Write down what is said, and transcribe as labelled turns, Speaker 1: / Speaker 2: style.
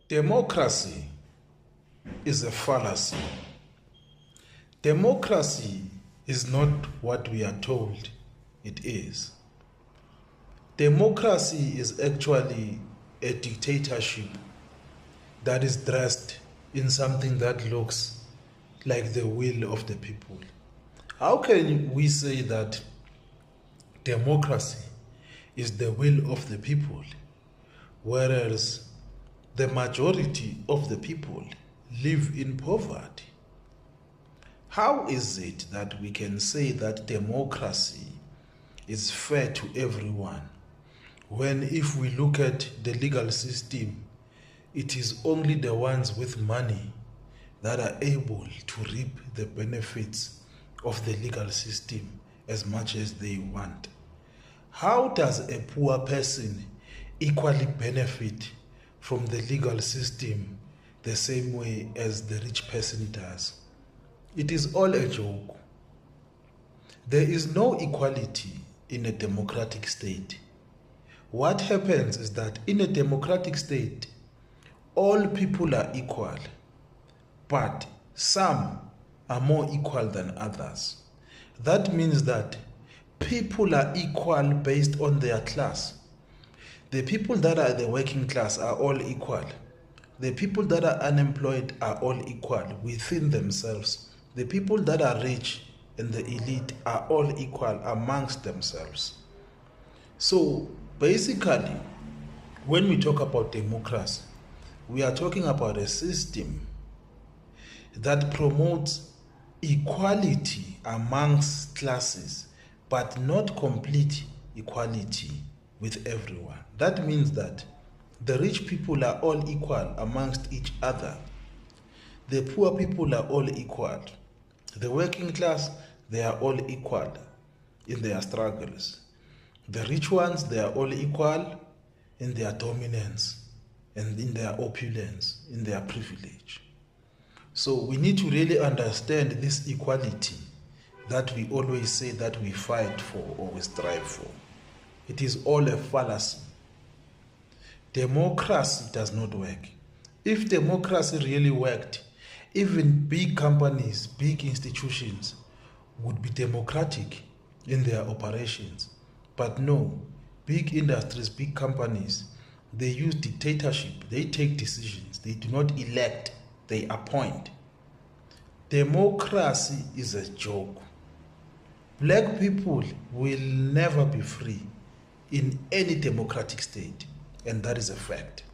Speaker 1: Democracy is a fallacy. Democracy is not what we are told it is. Democracy is actually a dictatorship that is dressed in something that looks like the will of the people. How can we say that democracy is the will of the people, whereas the majority of the people live in poverty? How is it that we can say that democracy is fair to everyone, when if we look at the legal system, it is only the ones with money that are able to reap the benefits of the legal system as much as they want? How does a poor person equally benefit from the legal system the same way as the rich person does? It is all a joke. There is no equality in a democratic state. What happens is that in a democratic state, all people are equal, but some are more equal than others. That means that people are equal based on their class. The people that are the working class are all equal. The people that are unemployed are all equal within themselves. The people that are rich and the elite are all equal amongst themselves. So basically, when we talk about democracy, we are talking about a system that promotes equality amongst classes, but not complete equality with everyone. That means that the rich people are all equal amongst each other. The poor people are all equal. The working class, they are all equal in their struggles. The rich ones, they are all equal in their dominance and in their opulence, in their privilege. So we need to really understand this equality that we always say that we fight for or we strive for. It is all a fallacy. Democracy does not work. If democracy really worked, even big companies, big institutions would be democratic in their operations. But no, big industries, big companies, they use dictatorship. They take decisions. They do not elect, they appoint. Democracy is a joke. Black people will never be free in any democratic state, and that is a fact.